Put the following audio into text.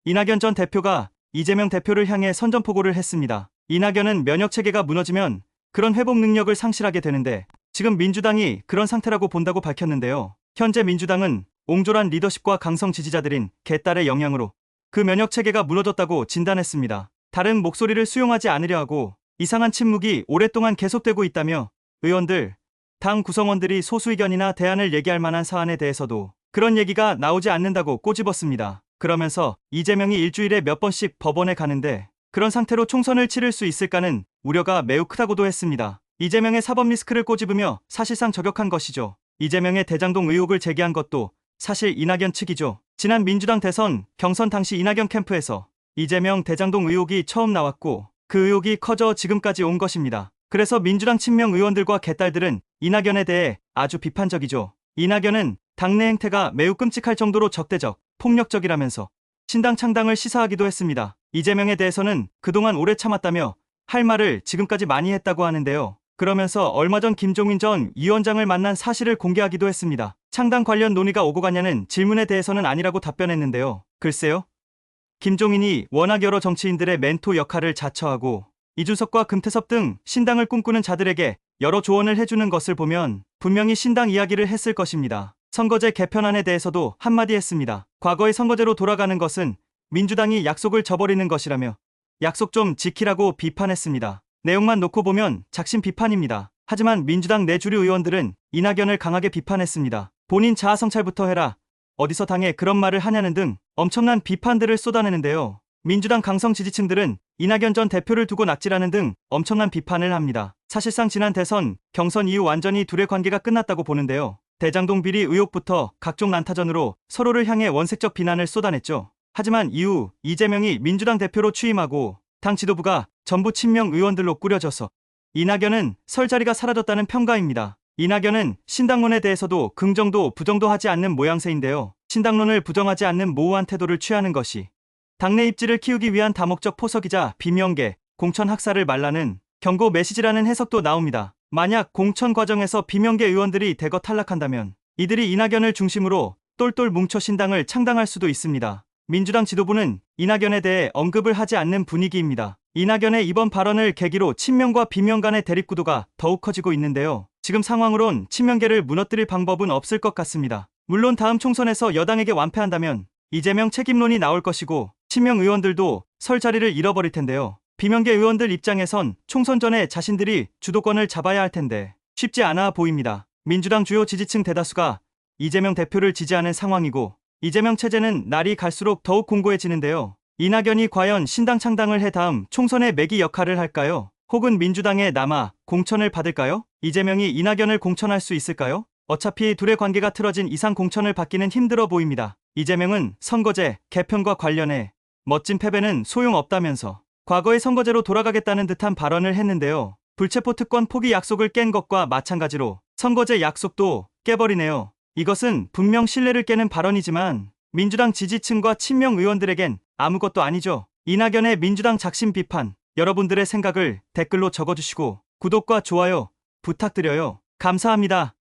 이낙연 전 대표가 이재명 대표를 향해 선전포고를 했습니다. 이낙연은 면역체계가 무너지면 그런 회복 능력을 상실하게 되는데 지금 민주당이 그런 상태라고 본다고 밝혔는데요. 현재 민주당은 옹졸한 리더십과 강성 지지자들인 개딸의 영향으로 그 면역체계가 무너졌다고 진단했습니다. 다른 목소리를 수용하지 않으려 하고 이상한 침묵이 오랫동안 계속되고 있다며 의원들, 당 구성원들이 소수의견이나 대안을 얘기할 만한 사안에 대해서도 그런 얘기가 나오지 않는다고 꼬집었습니다. 그러면서 이재명이 일주일에 몇 번씩 법원에 가는데 그런 상태로 총선을 치를 수 있을까는 우려가 매우 크다고도 했습니다. 이재명의 사법 리스크를 꼬집으며 사실상 저격한 것이죠. 이재명의 대장동 의혹을 제기한 것도 사실 이낙연 측이죠. 지난 민주당 대선 경선 당시 이낙연 캠프에서 이재명 대장동 의혹이 처음 나왔고 그 의혹이 커져 지금까지 온 것입니다. 그래서 민주당 친명 의원들과 개딸들은 이낙연에 대해 아주 비판적이죠. 이낙연은 당내 행태가 매우 끔찍할 정도로 적대적, 폭력적이라면서 신당 창당을 시사하기도 했습니다. 이재명에 대해서는 그동안 오래 참았다며 할 말을 지금까지 많이 했다고 하는데요. 그러면서 얼마 전 김종인 전 위원장을 만난 사실을 공개하기도 했습니다. 창당 관련 논의가 오고 가냐는 질문에 대해서는 아니라고 답변했는데요. 글쎄요. 김종인이 워낙 여러 정치인들의 멘토 역할을 자처하고 이준석과 금태섭 등 신당을 꿈꾸는 자들에게 여러 조언을 해주는 것을 보면 분명히 신당 이야기를 했을 것입니다. 선거제 개편안에 대해서도 한마디 했습니다. 과거의 선거제로 돌아가는 것은 민주당이 약속을 저버리는 것이라며 약속 좀 지키라고 비판했습니다. 내용만 놓고 보면 작심 비판입니다. 하지만 민주당 내주류 의원들은 이낙연을 강하게 비판했습니다. 본인 자아 성찰부터 해라. 어디서 당에 그런 말을 하냐는 등 엄청난 비판들을 쏟아내는데요. 민주당 강성 지지층들은 이낙연 전 대표를 두고 낙질하는 등 엄청난 비판을 합니다. 사실상 지난 대선 경선 이후 완전히 둘의 관계가 끝났다고 보는데요. 대장동 비리 의혹부터 각종 난타전으로 서로를 향해 원색적 비난을 쏟아냈죠. 하지만 이후 이재명이 민주당 대표로 취임하고 당 지도부가 전부 친명 의원들로 꾸려져서 이낙연은 설 자리가 사라졌다는 평가입니다. 이낙연은 신당론에 대해서도 긍정도 부정도 하지 않는 모양새인데요. 신당론을 부정하지 않는 모호한 태도를 취하는 것이 당내 입지를 키우기 위한 다목적 포석이자 비명계, 공천 학살을 말라는 경고 메시지라는 해석도 나옵니다. 만약 공천 과정에서 비명계 의원들이 대거 탈락한다면 이들이 이낙연을 중심으로 똘똘 뭉쳐 신당을 창당할 수도 있습니다. 민주당 지도부는 이낙연에 대해 언급을 하지 않는 분위기입니다. 이낙연의 이번 발언을 계기로 친명과 비명 간의 대립구도가 더욱 커지고 있는데요. 지금 상황으론 친명계를 무너뜨릴 방법은 없을 것 같습니다. 물론 다음 총선에서 여당에게 완패한다면 이재명 책임론이 나올 것이고 친명 의원들도 설 자리를 잃어버릴 텐데요. 비명계 의원들 입장에선 총선 전에 자신들이 주도권을 잡아야 할 텐데 쉽지 않아 보입니다. 민주당 주요 지지층 대다수가 이재명 대표를 지지하는 상황이고 이재명 체제는 날이 갈수록 더욱 공고해지는데요. 이낙연이 과연 신당 창당을 해 다음 총선의 매기 역할을 할까요? 혹은 민주당에 남아 공천을 받을까요? 이재명이 이낙연을 공천할 수 있을까요? 어차피 둘의 관계가 틀어진 이상 공천을 받기는 힘들어 보입니다. 이재명은 선거제 개편과 관련해 멋진 패배는 소용없다면서 과거의 선거제로 돌아가겠다는 듯한 발언을 했는데요. 불체포 특권 포기 약속을 깬 것과 마찬가지로 선거제 약속도 깨버리네요. 이것은 분명 신뢰를 깨는 발언이지만 민주당 지지층과 친명 의원들에겐 아무것도 아니죠. 이낙연의 민주당 작심 비판, 여러분들의 생각을 댓글로 적어주시고 구독과 좋아요 부탁드려요. 감사합니다.